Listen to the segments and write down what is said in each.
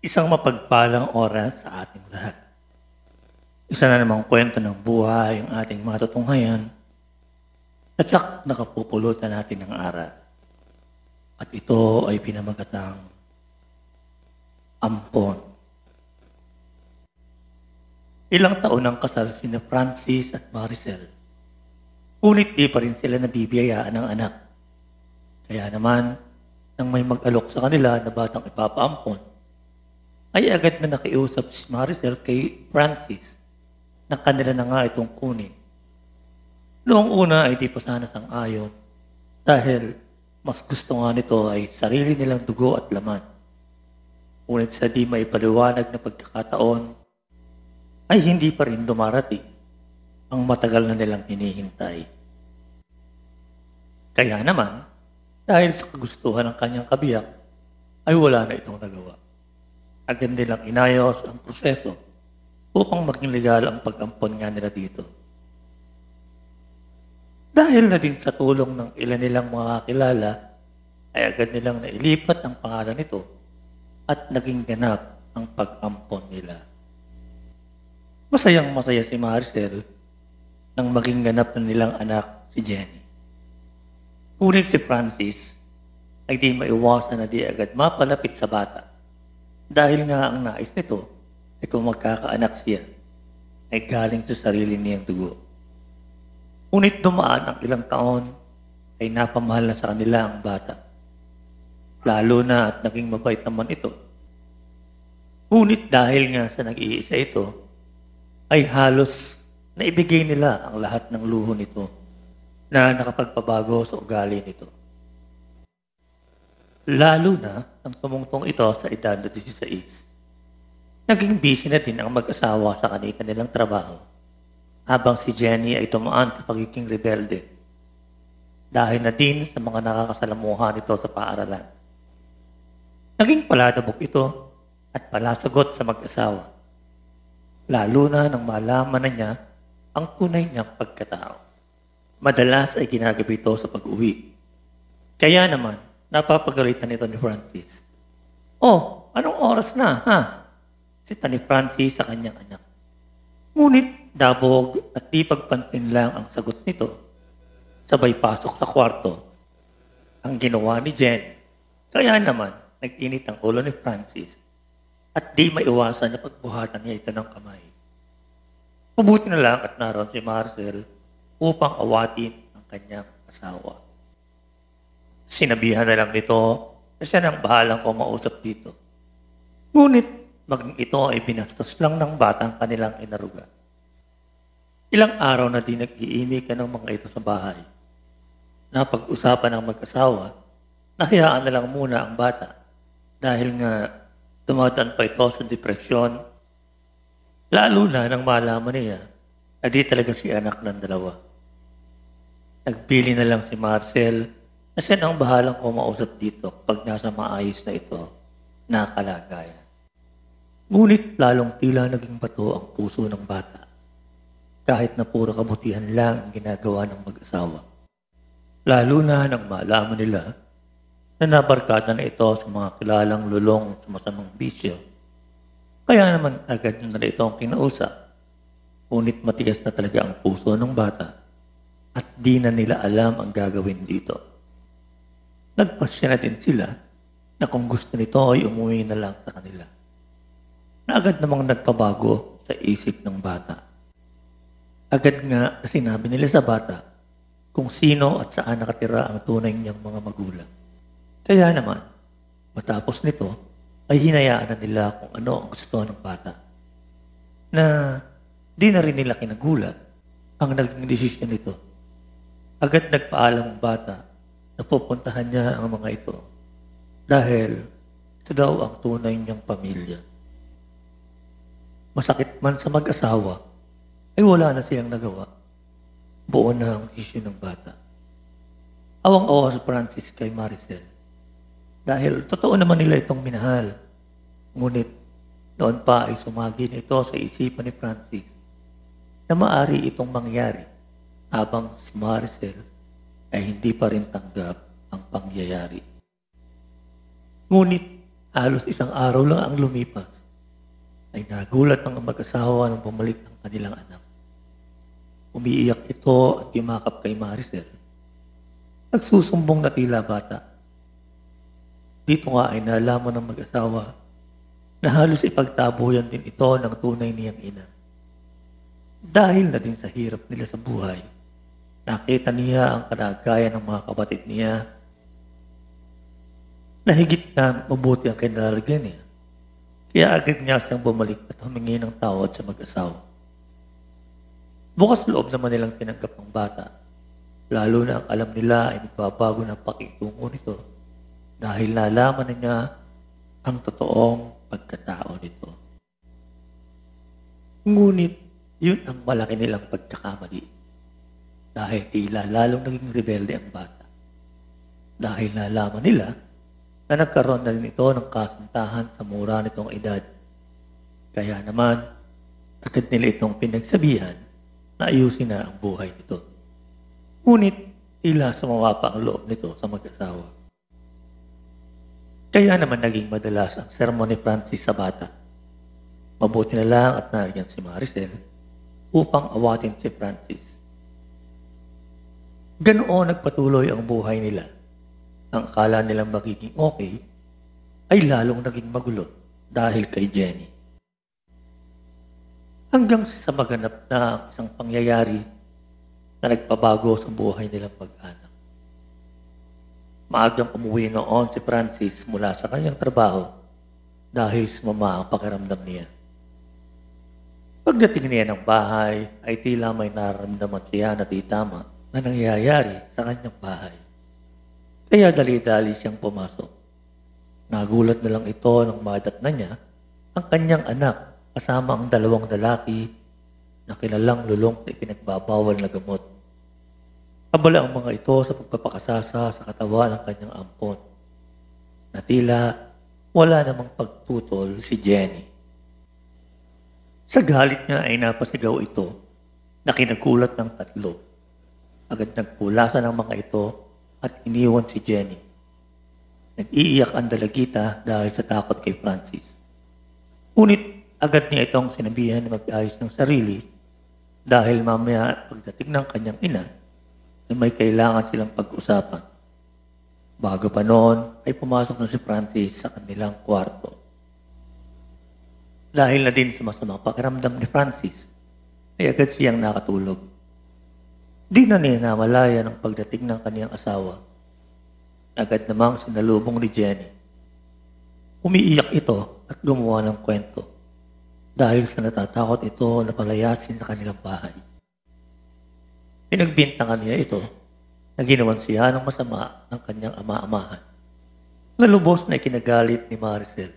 Isang mapagpalang oras sa ating lahat. Isa na namang kwento ng buhay ang ating matutunghayan at siyak nakapupulutan natin ng aral. At ito ay pinamagatang Ampon. Ilang taon nang kasal sina Francis at Maricel. Ngunit di pa rin sila nabibiyayaan ng anak. Kaya naman, nang may mag-alok sa kanila na batang ipapaampon, ay agad na nakiusap si Maricel kay Francis na kanila na nga itong kunin. Noong una ay di pa sana sang-ayon dahil mas gusto nga nito ay sarili nilang dugo at laman. Ngunit sa di maipaliwanag na pagkakataon ay hindi pa rin dumarating ang matagal na nilang hinihintay. Kaya naman, dahil sa kagustuhan ng kanyang kabiyak, ay wala na itong nagawa. Agad nilang inayos ang proseso upang maging legal ang pag-ampon nga nila dito. Dahil na din sa tulong ng ilan nilang mga kakilala, ay agad nilang nailipat ang pangalan nito at naging ganap ang pag-ampon nila. Masayang masaya si Maricel nang maging ganap na nilang anak si Jenny. Ngunit si Francis ay di maiwasan na di agad mapalapit sa bata. Dahil nga ang nais nito ay kung magkakaanak siya ay galing sa sarili niyang dugo. Ngunit dumaan ang ilang taon ay napamahal na sa kanila ang bata. Lalo na at naging mabait naman ito. Ngunit dahil nga sa nag-iisa ito ay halos naibigay nila ang lahat ng luho nito na nakapagpabago sa ugali nito. Lalo na nang tumungtong ito sa edad na 16. Naging busy na din ang mag-asawa sa kanilang trabaho habang si Jenny ay tumaan sa pagiging rebelde dahil na din sa mga nakakasalamuhan nito sa paaralan. Naging paladabok ito at palasagot sa mag-asawa, lalo na nang malaman na niya ang tunay niyang pagkatao. Madalas ay ginagabi ito sa pag-uwi. Kaya naman, napapagalitan ito ni Francis. "Oh, anong oras na, ha?" Sita ni Francis sa kanyang anak. Ngunit dabog at di pagpansin lang ang sagot nito. Sabay pasok sa kwarto ang ginawa ni Jenny. Kaya naman, nag-init ang ulo ni Francis at di maiwasan na pagbuhatan niya ito ng kamay. Mabuti na lang at naroon si Marcel upang awatin ang kanyang asawa. Sinabihan na lang nito na siya nang bahalang kumausap dito. Ngunit maging ito ay binastos lang ng batang kanilang inaruga. Ilang araw na din nag-iinikan ng mga ito sa bahay. Napag-usapan ng mag-asawa, nahayaan na lang muna ang bata dahil nga dumadaan pa ito sa depresyon. Lalo na nang malaman niya na di talaga si anak ng dalawa. Nagpili na lang si Marcel na siya nang bahalang kumausap dito pag nasa maayos na ito na kalagayan. Ngunit lalong tila naging bato ang puso ng bata kahit na puro kabutihan lang ang ginagawa ng mag-asawa. Lalo na nang malaman nila na nabarkada na ito sa mga kilalang lulong sa masamang bisyo. Kaya naman agad na itong kinausap. Ngunit matigas na talaga ang puso ng bata at di na nila alam ang gagawin dito. Nagpasya na din sila na kung gusto nito ay umuwi na lang sa kanila. Na agad namang nagpabago sa isip ng bata. Agad nga na sinabi nila sa bata kung sino at saan nakatira ang tunay niyang mga magulang. Kaya naman, matapos nito ay hinayaan na nila kung ano ang gusto ng bata. Na di na rin nila kinagulat ang naging desisyon nito. Agad nagpaalam ang bata na pupuntahan niya ang mga ito dahil ito daw ang tunay niyang pamilya. Masakit man sa mag-asawa, ay wala na silang nagawa. Buo na ang desisyon ng bata. Awang-awa si Francis kay Maricel dahil totoo naman nila itong minahal. Ngunit noon pa ay sumagi na ito sa isipan ni Francis na maari itong mangyari habang si Maricel ay hindi pa rin tanggap ang pangyayari. Ngunit Halos isang araw lang ang lumipas ay nagulat ang mag-asawa nang bumalik ang kanilang anak. Umiiyak ito at yumakap kay Maricel. Nagsusumbong na tila bata. Dito nga ay nalaman ng mag-asawa na halos ipagtabuyan din ito ng tunay niyang ina. Dahil na din sa hirap nila sa buhay, nakita niya ang kalagayan ng mga kapatid niya na higit na mabuti ang kinalalagyan niya. Kaya agad niya siyang bumalik at humingi ng tawad sa mag-asawa. Bukas loob naman nilang tinanggap ng bata, lalo na ang alam nila ay magbabago ng pakitungo nito dahil nalaman na niya ang totoong pagkatao nito. Ngunit yun ang malaki nilang pagkakamali dahil tila lalong naging rebelde ang bata. Dahil nalaman nila na nagkaroon na rin ito ng kasintahan sa mura nitong edad. Kaya naman, agad nila itong pinagsabihan na ayusin na ang buhay nito. Ngunit, tila sumawa pa ang loob nito sa mag-asawa. Kaya naman naging madalas ang sermon ni Francis sa bata. Mabuti na lang at nariyan si Maricel upang awatin si Francis. Ganoon nagpatuloy ang buhay nila. Ang akala nilang magiging okay ay lalong naging magulo dahil kay Jenny. Hanggang sa maganap na ang isang pangyayari na nagpabago sa buhay nilang mag-anak. Maagang umuwi noon si Francis mula sa kanyang trabaho dahil sumama ang pakiramdam niya. Pagdating niya ng bahay ay tila may nararamdaman siya na di tama na nangyayari sa kanyang bahay. Kaya dali-dali siyang pumasok. Nagulat na lang ito nang madatnan niya ang kanyang anak kasama ang dalawang lalaki na kilalang lulong sa ipinagbabawal na gamot. Abala ang mga ito sa pagpapakasasa sa katawan ng kanyang ampon. Na tila wala namang pagtutol si Jenny. Sa galit niya ay napasigaw ito na kinagulat ng tatlo. Agad nagpulasan ang mga ito at iniwan si Jenny. Nag-iiyak ang dalagita dahil sa takot kay Francis. Ngunit agad niya itong sinabihan na mag-ayos ng sarili dahil mamaya pagdating ng kanyang ina ay may kailangan silang pag-usapan. Bago pa noon ay pumasok na si Francis sa kanilang kwarto. Dahil na din sa masamang pakiramdam ni Francis ay agad siyang nakatulog. Di na niya namalaya ng pagdating ng kaniyang asawa. Agad namang sinalubong ni Jenny. Umiiyak ito at gumawa ng kwento dahil sa natatakot ito na palayasin sa kanilang bahay. Pinagbintangan niya ito na ginawan siya ng masama ng kanyang ama-amahan. Nalubos na ikinagalit ni Maricel.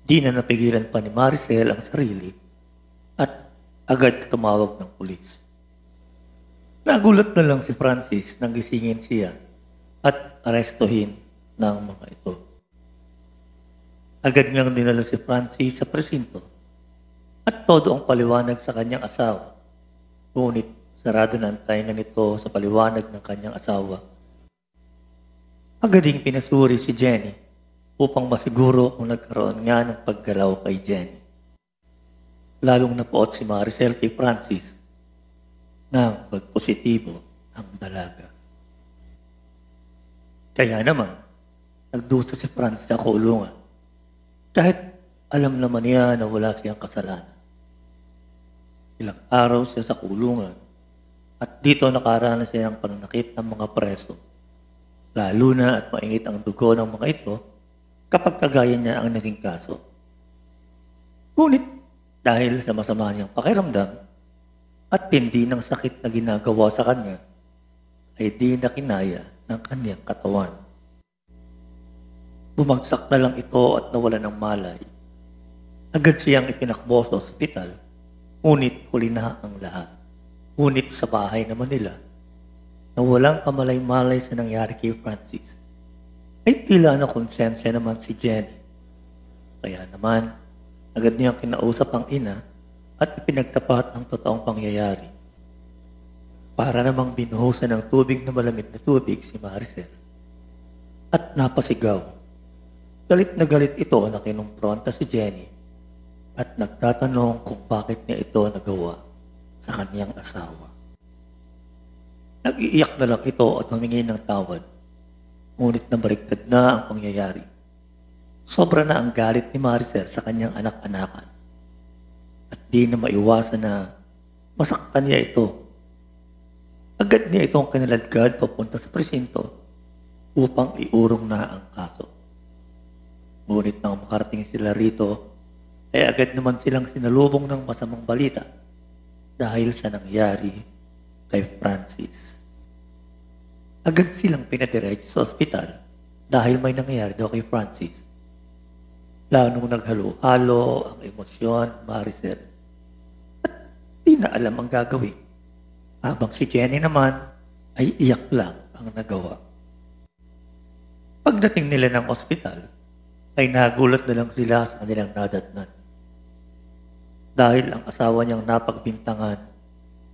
Di na napigilan pa ni Maricel ang sarili at agad tumawag ng pulis. Nagulat na lang si Francis nang gisingin siya at arestuhin ng mga ito. Agad niyang dinala si Francis sa presinto at todo ang paliwanag sa kanyang asawa. Ngunit sarado na ang tainga nito sa paliwanag ng kanyang asawa. Agad ding pinasuri si Jenny upang masiguro kung nagkaroon nga ng paggalaw kay Jenny. Lalong napuot si Maricel kay Francis nang pagpositibo ang dalaga. Kaya naman, nagdusa si Francis sa kulungan kahit alam naman niya na wala siyang kasalanan. Ilang araw siya sa kulungan at dito nakaranas siya ng pananakit ng mga preso. Lalo na at mainit ang dugo ng mga ito kapag kagaya niya ang naging kaso. Ngunit dahil sa masama niyang pakiramdam at tindi ng sakit na ginagawa sa kanya, ay di na kinaya ng kanyang katawan. Bumagsak na lang ito at nawala ng malay. Agad siyang itinakbo sa ospital, ngunit huli na ang lahat. Ngunit sa bahay naman nila, na walang kamalay-malay sa nangyari kay Francis, ay tila na konsensya naman si Jenny. Kaya naman, agad niyang kinausap ang ina at ipinagtapat ang totoong pangyayari. Para namang binuhusan ng tubig na malamig na tubig si Maricel. At napasigaw. Galit na galit ito na kinumpronta si Jenny at nagtatanong kung bakit niya ito nagawa sa kanyang asawa. Nag-iiyak na lang ito at humingi ng tawad. Ngunit nabaliktad na ang pangyayari. Sobra na ang galit ni Maricel sa kanyang anak-anakan. At di na maiwasan na masaktan niya ito. Agad niya itong kinaladkad papunta sa presinto upang iurong na ang kaso. Ngunit nang makarating sila rito, ay agad naman silang sinalubong ng masamang balita dahil sa nangyari kay Francis. Agad silang pinadiretso sa ospital dahil may nangyari daw kay Francis. Lalong naghalo-halo ang emosyon, Maricel. At di na alam ang gagawin. Habang si Jenny naman ay iyak lang ang nagawa. Pagdating nila ng ospital, ay nagulat na lang sila sa kanilang nadatnan. Dahil ang asawa niyang napagbintangan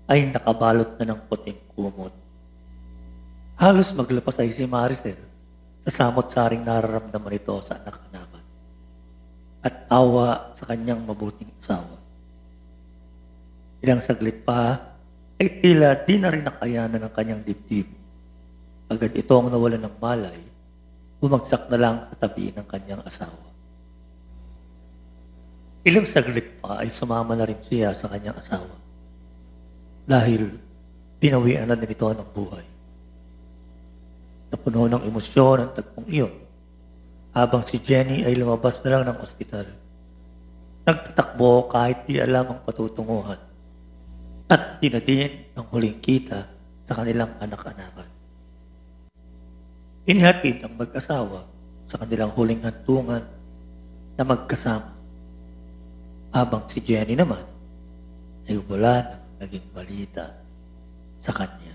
ay nakabalot na ng puting kumot. Halos maglapasay si Maricel sa samot-saring nararamdaman nito sa anak-anakan at awa sa kanyang mabuting asawa. Ilang saglit pa ay tila di na rin nakayanan ng kanyang dibdib. Agad itong nawalan ng malay, bumagsak na lang sa tabi ng kanyang asawa. Ilang saglit pa ay sumama na rin siya sa kanyang asawa dahil pinawian na din ito ng buhay. Napuno ng emosyon ang tagpong iyon habang si Jenny ay lumabas na lang ng ospital. Nagtatakbo kahit di alam ang patutunguhan at dinadin ang huling kita sa kanilang anak-anakan. Inhatid ang mag-asawa sa kanilang huling hantungan na magkasama habang si Jenny naman ay wala nang naging balita sa kanya.